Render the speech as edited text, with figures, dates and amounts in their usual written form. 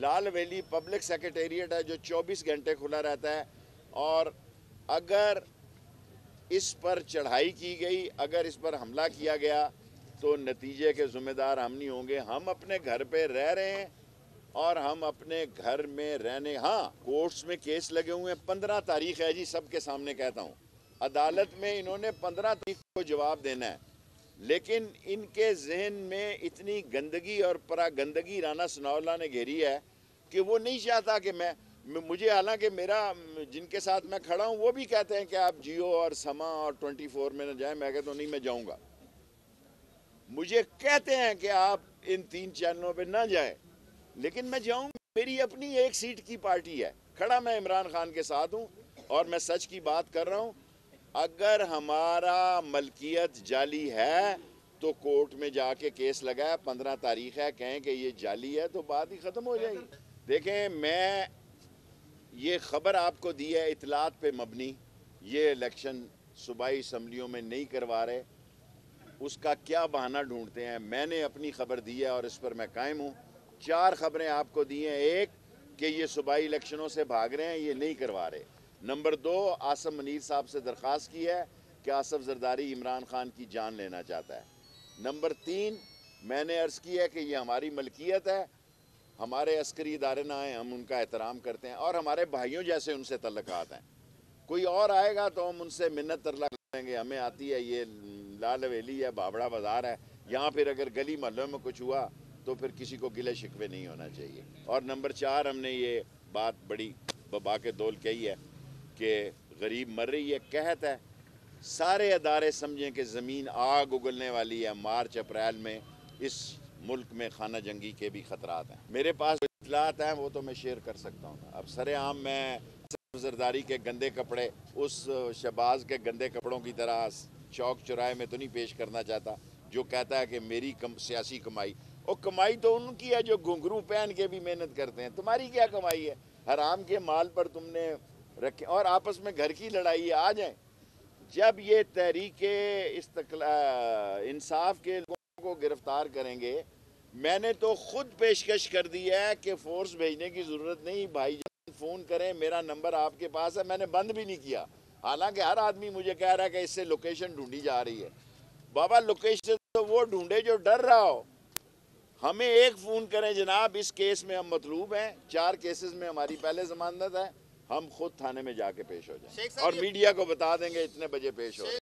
लाल valley public secretariat है जो 24 घंटे खुला रहता है, और अगर इस पर चढ़ाई की गई, अगर इस पर हमला किया गया तो नतीजे के ज़िम्मेदार हम नहीं होंगे। हम अपने घर पे रह रहे हैं और हम अपने घर में रहने, हाँ कोर्ट्स में केस लगे हुए हैं। 15 तारीख है जी, सबके सामने कहता हूँ, अदालत में इन्होंने 15 तारीख को जवाब देना है, लेकिन इनके जहन में इतनी गंदगी और परागंदगी राना सनाउल्लाह ने घेरी है कि वो नहीं चाहता कि मुझे, हालांकि मेरा जिनके साथ मैं खड़ा हूँ वो भी कहते हैं कि आप जियो और समा और 24 में न जाए। मैं कहता हूँ नहीं, मैं जाऊँगा। मुझे कहते हैं कि आप इन 3 चैनलों पे ना जाए, लेकिन मैं जाऊँगा। मेरी अपनी एक सीट की पार्टी है, खड़ा मैं इमरान खान के साथ हूँ और मैं सच की बात कर रहा हूँ। अगर हमारा मलकियत जाली है तो कोर्ट में जाके केस लगाए, 15 तारीख है, कहें कि ये जाली है तो बात ही ख़त्म हो जाएगी। देखें, मैं ये ख़बर आपको दी है इतलात पे मबनी। ये इलेक्शन सूबाई असम्बलियों में नहीं करवा रहे, उसका क्या बहाना ढूंढते हैं। मैंने अपनी खबर दी है और इस पर मैं कायम हूँ। 4 खबरें आपको दी हैं। एक कि ये सूबाई इलेक्शनों से भाग रहे हैं, ये नहीं करवा रहे। नंबर 2, आसम मनीर साहब से दरख्वास्त की है कि आसफ जरदारी इमरान खान की जान लेना चाहता है। नंबर 3, मैंने अर्ज़ की है कि ये हमारी मलकियत है, हमारे अस्करी इदारे ना आए, हम उनका एहतराम करते हैं और हमारे भाइयों जैसे उनसे तल्लुकात हैं। कोई और आएगा तो हम उनसे मिन्नत तरला करेंगे, हमें आती है, ये लाल हवेली है, बाबड़ा बाज़ार है, यहाँ फिर अगर गली मोहल्लों में कुछ हुआ तो फिर किसी को गिले शिकवे नहीं होना चाहिए। और नंबर 4, हमने ये बात बड़ी बबा के दौल कही है कि गरीब मर रही है, कहत है सारे अदारे समझें कि ज़मीन आग उगलने वाली है। मार्च अप्रैल में इस मुल्क में खाना जंगी के भी ख़तरात हैं। मेरे पास इतलात हैं, वो तो मैं शेयर कर सकता हूँ। अब सरेआम मैं जरदारी के गंदे कपड़े उस शहबाज के गंदे कपड़ों की तरह चौक चौराहे में तो नहीं पेश करना चाहता, जो कहता है कि मेरी सियासी कमाई। और कमाई तो उनकी है जो घुंघरू पहन के भी मेहनत करते हैं। तुम्हारी क्या कमाई है? हराम के माल पर तुमने रखे, और आपस में घर की लड़ाई है। आ जाए, जब ये तहरीके इंसाफ के लोगों को गिरफ्तार करेंगे, मैंने तो खुद पेशकश कर दी है कि फोर्स भेजने की ज़रूरत नहीं, भाई फ़ोन करें, मेरा नंबर आपके पास है। मैंने बंद भी नहीं किया, हालांकि हर आदमी मुझे कह रहा है कि इससे लोकेशन ढूंढी जा रही है। बाबा, लोकेशन तो वो ढूंढे जो डर रहा हो। हमें एक फ़ोन करें, जनाब इस केस में हम मतलूब हैं, 4 केसेस में हमारी पहले ज़मानत है, हम खुद थाने में जाके पेश हो जाएं और मीडिया को बता देंगे इतने बजे पेश हो।